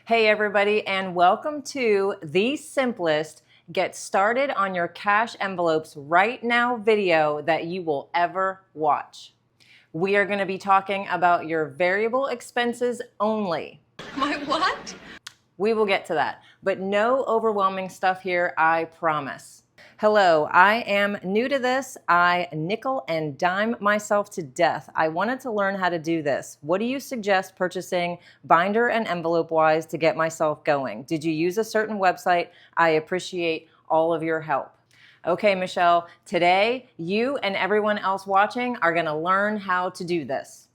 Hey everybody, and welcome to the simplest get started on your cash envelopes right now video that you will ever watch. We are going to be talking about your variable expenses only. My what? We will get to that, but no overwhelming stuff here, I promise. Hello, I am new to this. I nickel and dime myself to death. I wanted to learn how to do this. What do you suggest purchasing binder and envelope wise to get myself going? Did you use a certain website? I appreciate all of your help. Okay, Michelle, today you and everyone else watching are going to learn how to do this.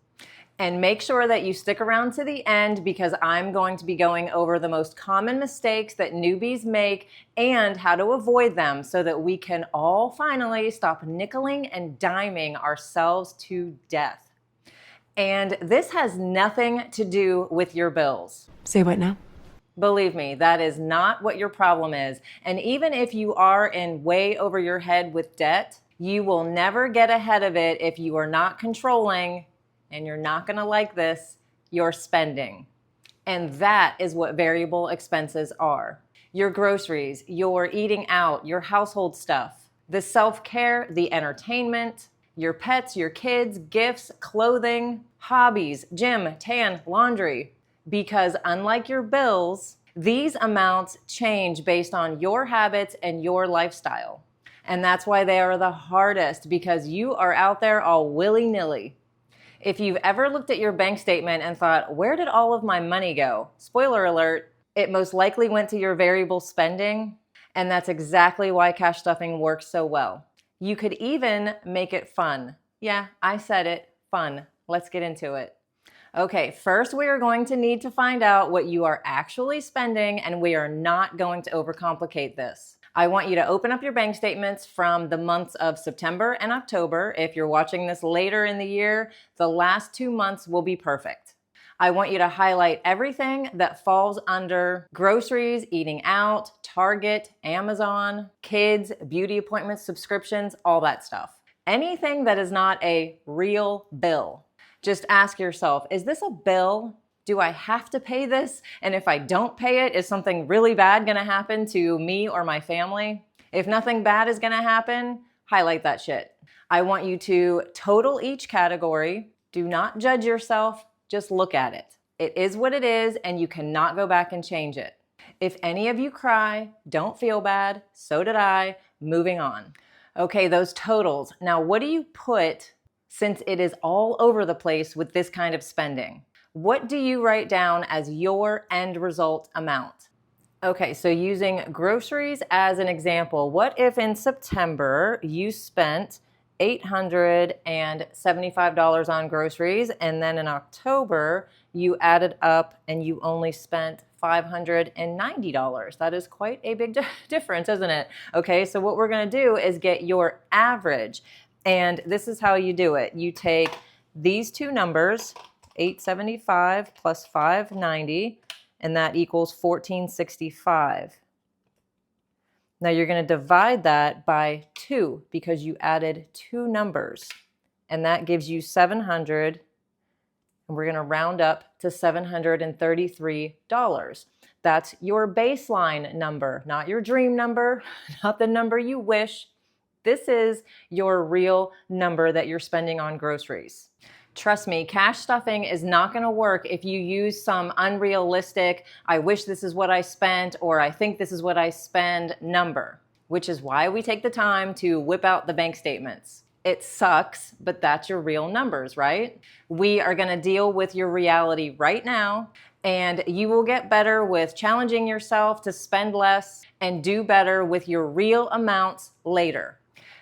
And make sure that you stick around to the end because I'm going to be going over the most common mistakes that newbies make and how to avoid them so that we can all finally stop nickeling and diming ourselves to death. And this has nothing to do with your bills. Say what now? Believe me, that is not what your problem is. And even if you are in way over your head with debt, you will never get ahead of it if you are not controlling, and you're not going to like this, your spending. And that is what variable expenses are. Your groceries, your eating out, your household stuff, the self-care, the entertainment, your pets, your kids, gifts, clothing, hobbies, gym, tan, laundry. Because unlike your bills, these amounts change based on your habits and your lifestyle. And that's why they are the hardest, because you are out there all willy-nilly. If you've ever looked at your bank statement and thought, where did all of my money go? Spoiler alert, it most likely went to your variable spending, and that's exactly why cash stuffing works so well. You could even make it fun. Yeah, I said it, fun. Let's get into it. Okay, first we are going to need to find out what you are actually spending, and we are not going to overcomplicate this. I want you to open up your bank statements from the months of September and October. If you're watching this later in the year, the last 2 months will be perfect. I want you to highlight everything that falls under groceries, eating out, Target, Amazon, kids, beauty appointments, subscriptions, all that stuff. Anything that is not a real bill. Just ask yourself, is this a bill? Do I have to pay this? And if I don't pay it, is something really bad going to happen to me or my family? If nothing bad is going to happen, highlight that shit. I want you to total each category. Do not judge yourself. Just look at it. It is what it is, and you cannot go back and change it. If any of you cry, don't feel bad. So did I. Moving on. Okay, those totals. Now, what do you put since it is all over the place with this kind of spending? What do you write down as your end result amount? Okay, so using groceries as an example, what if in September you spent $875 on groceries, and then in October you added up and you only spent $590? That is quite a big difference, isn't it? Okay, so what we're going to do is get your average, and this is how you do it. You take these two numbers, 875 plus 590, and that equals 1465. Now you're going to divide that by 2 because you added 2 numbers, and that gives you 700, and we're going to round up to $733. That's your baseline number, not your dream number, not the number you wish. This is your real number that you're spending on groceries. Trust me, cash stuffing is not going to work if you use some unrealistic, I wish this is what I spent, or I think this is what I spend number, which is why we take the time to whip out the bank statements. It sucks, but that's your real numbers, right? We are going to deal with your reality right now, and you will get better with challenging yourself to spend less and do better with your real amounts later.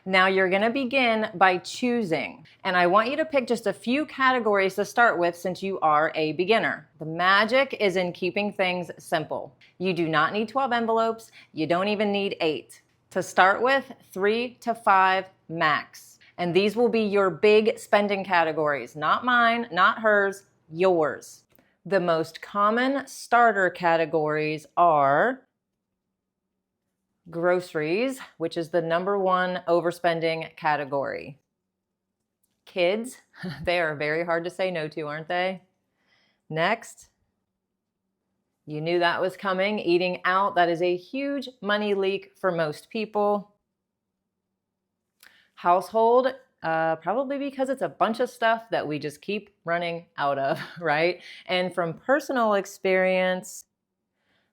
Now you're going to begin by choosing, and I want you to pick just a few categories to start with since you are a beginner. The magic is in keeping things simple. You do not need 12 envelopes. You don't even need 8. To start with, 3 to 5 max. And these will be your big spending categories, not mine, not hers, yours. The most common starter categories are groceries, which is the #1 overspending category. Kids, they are very hard to say no to, aren't they? Next, You knew that was coming. Eating out, that is a huge money leak for most people. Household, probably because it's a bunch of stuff that we just keep running out of, right? And from personal experience,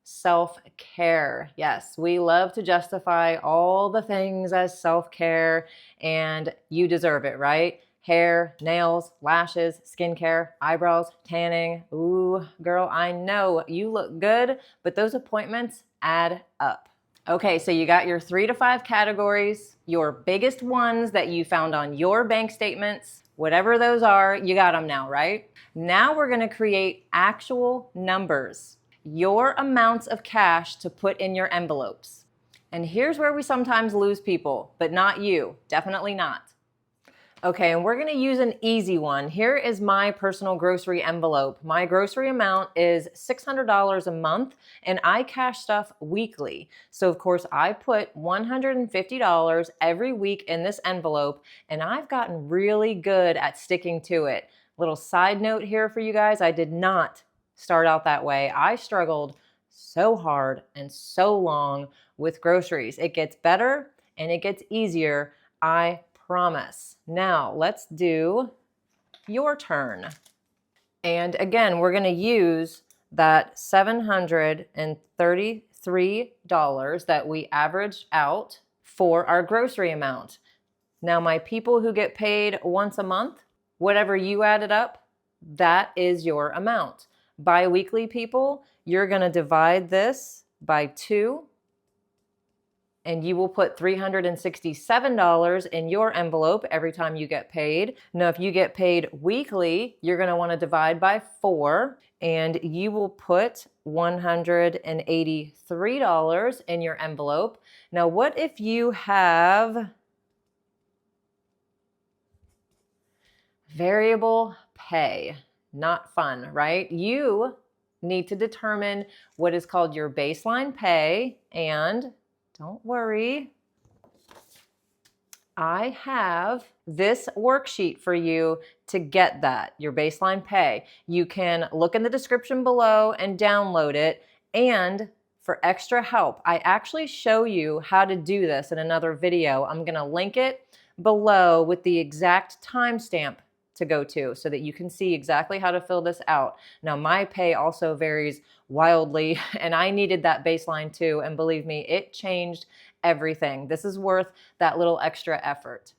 self-care. Yes, we love to justify all the things as self-care, and you deserve it, right? Hair, nails, lashes, skincare, eyebrows, tanning. Ooh, girl, I know you look good, but those appointments add up. Okay, so you got your 3 to 5 categories, your biggest ones that you found on your bank statements, whatever those are, you got them now, right? Now we're gonna create actual numbers, your amounts of cash to put in your envelopes. And here's where we sometimes lose people, but not you, definitely not. Okay, and we're gonna use an easy one. Here is my personal grocery envelope. My grocery amount is $600 a month, and I cash stuff weekly. So of course I put $150 every week in this envelope, and I've gotten really good at sticking to it. Little side note here for you guys, I did not start out that way. I struggled so hard and so long with groceries. It gets better and it gets easier, I promise. Now let's do your turn. And again, we're going to use that $733 that we averaged out for our grocery amount. Now, my people who get paid once a month, whatever you added up, that is your amount. Bi-weekly people, you're going to divide this by 2, and you will put $367 in your envelope every time you get paid. Now, if you get paid weekly, you're going to want to divide by 4, and you will put $183 in your envelope. Now, what if you have variable pay? Not fun, right? You need to determine what is called your baseline pay, and don't worry, I have this worksheet for you to get that, your baseline pay. You can look in the description below and download it. And for extra help, I actually show you how to do this in another video. I'm gonna link it below with the exact timestamp to go to so that you can see exactly how to fill this out. Now, my pay also varies wildly, and I needed that baseline too, and believe me, it changed everything. This is worth that little extra effort.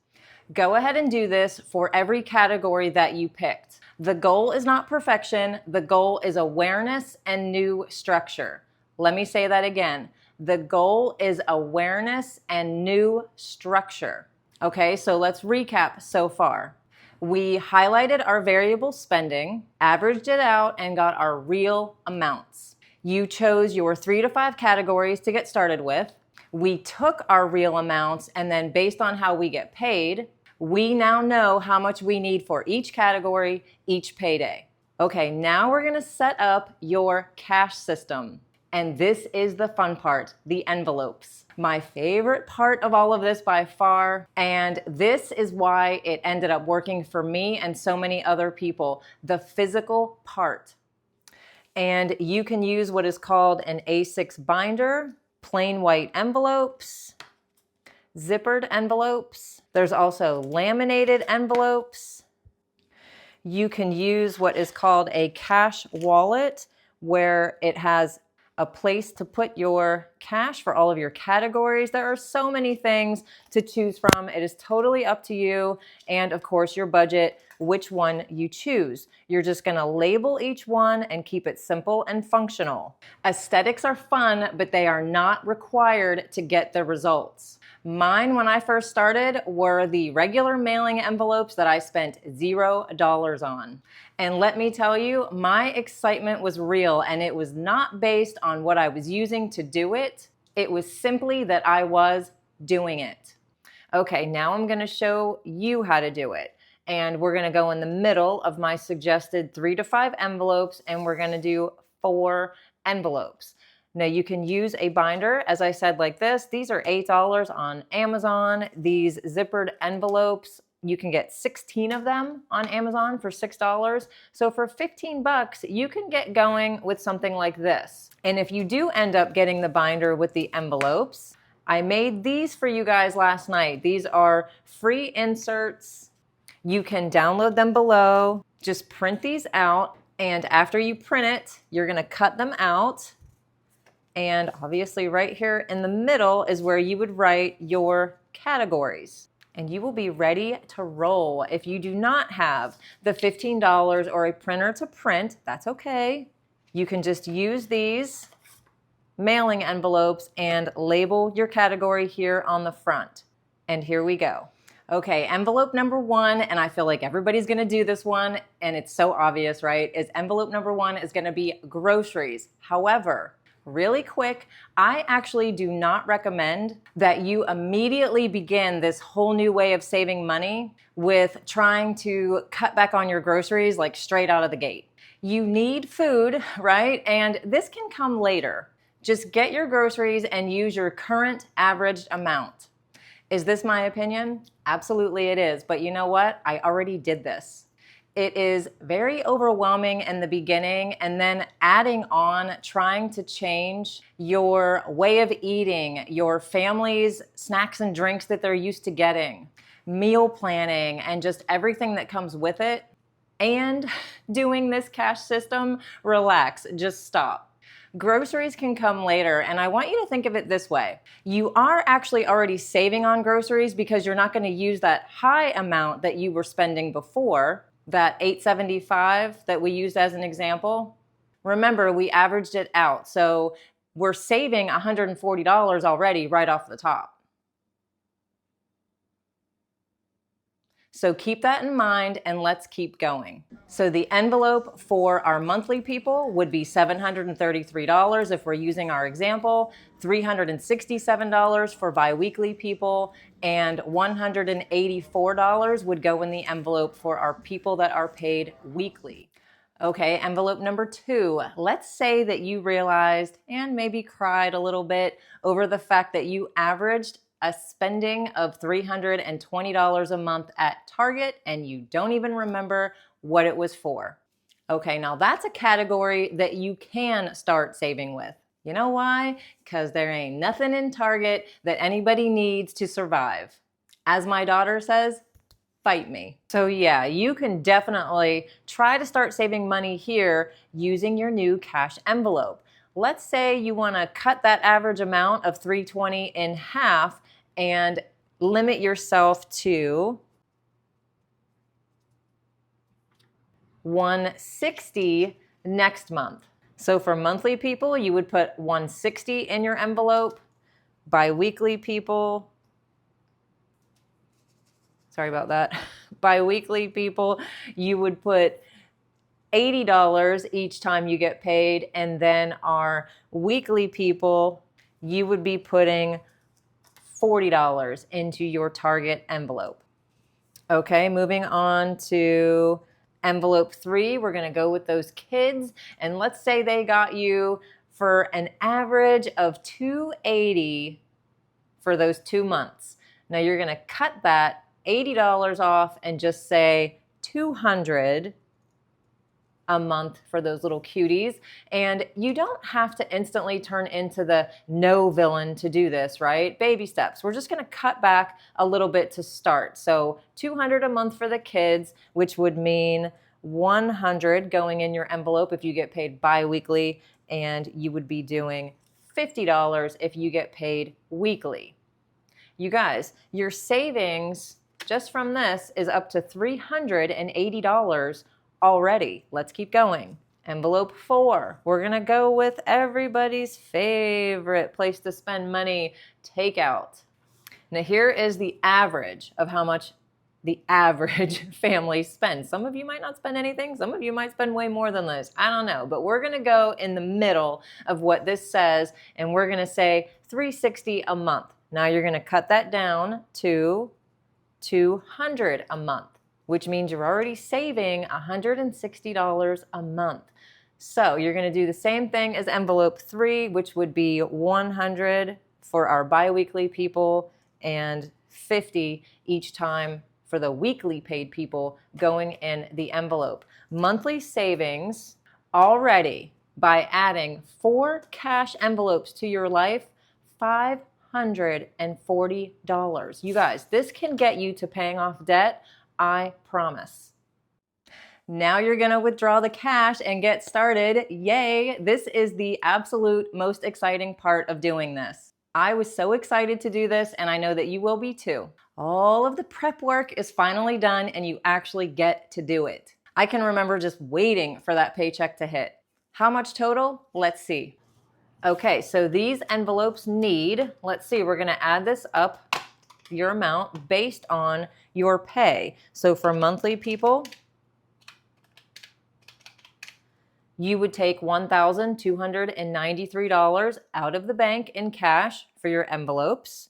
Go ahead and do this for every category that you picked. The goal is not perfection. The goal is awareness and new structure. Let me say that again. The goal is awareness and new structure. Okay, so let's recap so far. We highlighted our variable spending, averaged it out, and got our real amounts. You chose your 3 to 5 categories to get started with. We took our real amounts, and then based on how we get paid, we now know how much we need for each category, each payday. Okay, now we're gonna set up your cash system. And this is the fun part, the envelopes. My favorite part of all of this by far, and this is why it ended up working for me and so many other people, the physical part. And you can use what is called an A6 binder, plain white envelopes, zippered envelopes. There's also laminated envelopes. You can use what is called a cash wallet, where it has a place to put your cash for all of your categories. There are so many things to choose from. It is totally up to you, and of course your budget, which one you choose. You're just gonna label each one and keep it simple and functional. Aesthetics are fun, but they are not required to get the results. Mine, when I first started, were the regular mailing envelopes that I spent $0 on. And let me tell you, my excitement was real, and it was not based on what I was using to do it. It was simply that I was doing it. Okay, now I'm gonna show you how to do it. And we're gonna go in the middle of my suggested 3 to 5 envelopes, and we're gonna do 4 envelopes. Now you can use a binder, as I said, like this. These are $8 on Amazon. These zippered envelopes You can get 16 of them on Amazon for $6. So for 15 bucks, you can get going with something like this. And if you do end up getting the binder with the envelopes, I made these for you guys last night. These are free inserts. You can download them below. Just print these out. And after you print it, you're gonna cut them out. And obviously right here in the middle is where you would write your categories. And you will be ready to roll. If you do not have the $15 or a printer to print, that's okay. You can just use these mailing envelopes and label your category here on the front. And here we go. Okay, envelope number 1, and I feel like everybody's gonna do this one, and it's so obvious, right? Is envelope number 1 is gonna be groceries. However, really quick, I actually do not recommend that you immediately begin this whole new way of saving money with trying to cut back on your groceries like straight out of the gate. You need food, right? And this can come later. Just get your groceries and use your current averaged amount. Is this my opinion? Absolutely it is. But you know what? I already did this. It is very overwhelming in the beginning, and then adding on trying to change your way of eating, your family's snacks and drinks that they're used to getting, meal planning, and just everything that comes with it, and doing this cash system, relax, just stop. Groceries can come later, and I want you to think of it this way. You are actually already saving on groceries because you're not going to use that high amount that you were spending before, that $8.75 that we used as an example. Remember, we averaged it out, so we're saving $140 already right off the top. So keep that in mind and let's keep going. So the envelope for our monthly people would be $733 if we're using our example, $367 for biweekly people, and $184 would go in the envelope for our people that are paid weekly. Okay, envelope number 2. Let's say that you realized and maybe cried a little bit over the fact that you averaged a spending of $320 a month at Target and you don't even remember what it was for. Okay, now that's a category that you can start saving with. You know why? Because there ain't nothing in Target that anybody needs to survive. As my daughter says, fight me. So yeah, you can definitely try to start saving money here using your new cash envelope. Let's say you want to cut that average amount of $320 in half and limit yourself to $160 next month. So for monthly people, you would put $160 in your envelope. Bi-weekly people, sorry about that. Bi-weekly people, you would put $80 each time you get paid, and then our weekly people, you would be putting $40 into your Target envelope. Okay, moving on to envelope 3, we're gonna go with those kids, and let's say they got you for an average of $280 for those 2 months. Now you're gonna cut that $80 off and just say $200 a month for those little cuties. And you don't have to instantly turn into the no villain to do this, right? Baby steps. We're just gonna cut back a little bit to start. So $200 a month for the kids, which would mean $100 going in your envelope if you get paid bi-weekly, and you would be doing $50 if you get paid weekly. You guys, your savings just from this is up to $380 already. Let's keep going. Envelope 4, we're gonna go with everybody's favorite place to spend money, takeout. Now here is the average of how much the average family spends. Some of you might not spend anything, some of you might spend way more than this, I don't know, but we're gonna go in the middle of what this says, and we're gonna say $360 a month. Now you're gonna cut that down to $200 a month, which means you're already saving $160 a month. So you're gonna do the same thing as envelope 3, which would be $100 for our bi-weekly people and $50 each time for the weekly paid people going in the envelope. Monthly savings already by adding 4 cash envelopes to your life, $540. You guys, this can get you to paying off debt, I promise. Now you're gonna withdraw the cash and get started. Yay! This is the absolute most exciting part of doing this. I was so excited to do this, and I know that you will be too. All of the prep work is finally done and you actually get to do it. I can remember just waiting for that paycheck to hit. How much total? Let's see. Okay, so these envelopes need, let's see, we're gonna add this up, your amount based on your pay. So for monthly people, you would take $1,293 out of the bank in cash for your envelopes.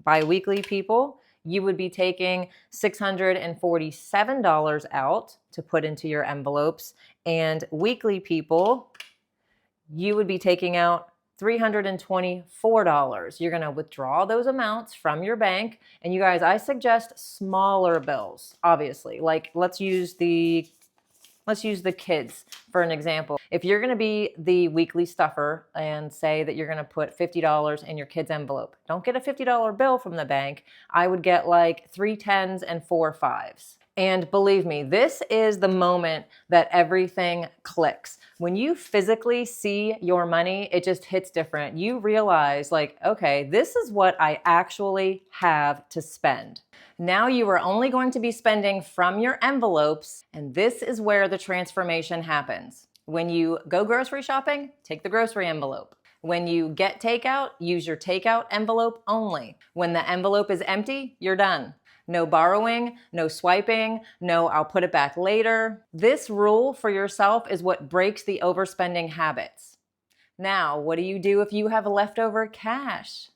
Bi-weekly people, you would be taking $647 out to put into your envelopes. And weekly people, you would be taking out $324. You're going to withdraw those amounts from your bank. And you guys, I suggest smaller bills, obviously. Like let's use the kids for an example. If you're going to be the weekly stuffer and say that you're going to put $50 in your kid's envelope, don't get a $50 bill from the bank. I would get like 3 10s and 4 5s. And believe me, this is the moment that everything clicks. When you physically see your money, it just hits different. You realize like, okay, this is what I actually have to spend. Now you are only going to be spending from your envelopes, and this is where the transformation happens. When you go grocery shopping, take the grocery envelope. When you get takeout, use your takeout envelope only. When the envelope is empty, you're done. No borrowing, no swiping, no I'll put it back later. This rule for yourself is what breaks the overspending habits. Now, what do you do if you have leftover cash?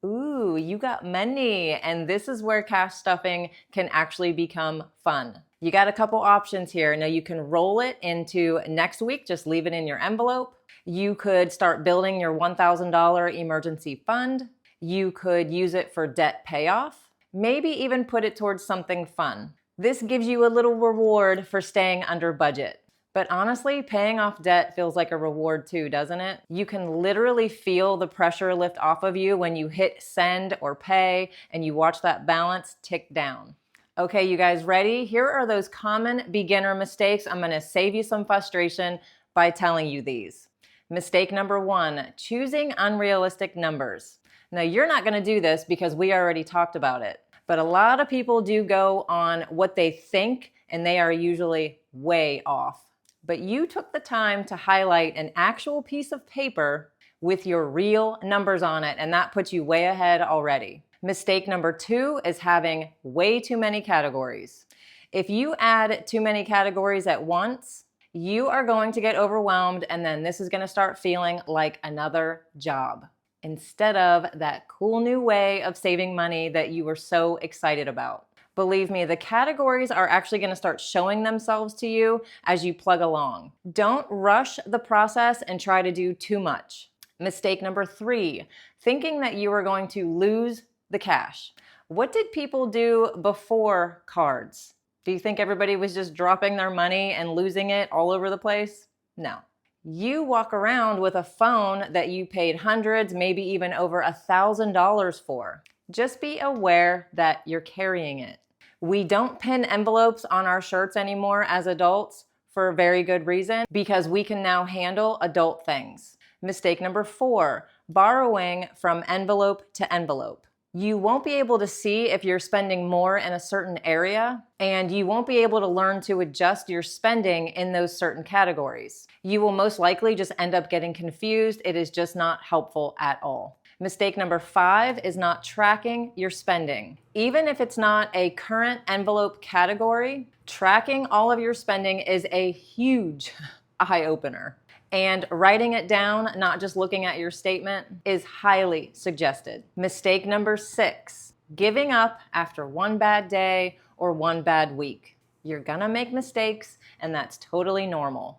Ooh, you got money. And this is where cash stuffing can actually become fun. You got a couple options here. Now you can roll it into next week, just leave it in your envelope. You could start building your $1,000 emergency fund. You could use it for debt payoff. Maybe even put it towards something fun. This gives you a little reward for staying under budget. But honestly, paying off debt feels like a reward too, doesn't it? You can literally feel the pressure lift off of you when you hit send or pay and you watch that balance tick down. Okay, you guys ready? Here are those common beginner mistakes. I'm gonna save you some frustration by telling you these. Mistake number 1, choosing unrealistic numbers. Now, you're not gonna do this because we already talked about it. But a lot of people do go on what they think, and they are usually way off. But you took the time to highlight an actual piece of paper with your real numbers on it, and that puts you way ahead already. Mistake number 2 is having way too many categories. If you add too many categories at once, you are going to get overwhelmed, and then this is going to start feeling like another job, instead of that cool new way of saving money that you were so excited about. Believe me, the categories are actually going to start showing themselves to you as you plug along. Don't rush the process and try to do too much. Mistake number 3, thinking that you are going to lose the cash. What did people do before cards? Do you think everybody was just dropping their money and losing it all over the place? No. You walk around with a phone that you paid hundreds, maybe even over $1,000 for. Just be aware that you're carrying it. We don't pin envelopes on our shirts anymore as adults for a very good reason, because we can now handle adult things. Mistake number 4, borrowing from envelope to envelope. You won't be able to see if you're spending more in a certain area, and you won't be able to learn to adjust your spending in those certain categories. You will most likely just end up getting confused. It is just not helpful at all. Mistake number 5 is not tracking your spending. Even if it's not a current envelope category, tracking all of your spending is a huge eye-opener. And writing it down, not just looking at your statement, is highly suggested. Mistake number 6, giving up after one bad day or one bad week. You're gonna make mistakes, and that's totally normal.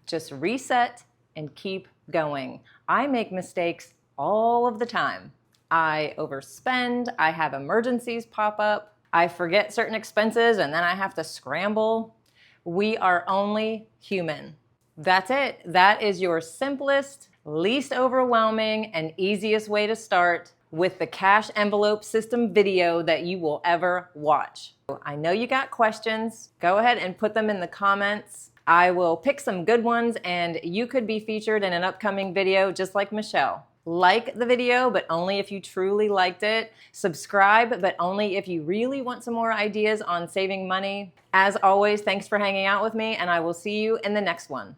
Just reset and keep going. I make mistakes all of the time. I overspend, I have emergencies pop up. I forget certain expenses and then I have to scramble. We are only human. That's it. That is your simplest, least overwhelming, and easiest way to start with the cash envelope system video that you will ever watch. I know you got questions. Go ahead and put them in the comments. I will pick some good ones and you could be featured in an upcoming video just like Michelle. Like the video, but only if you truly liked it. Subscribe, but only if you really want some more ideas on saving money. As always, thanks for hanging out with me, and I will see you in the next one.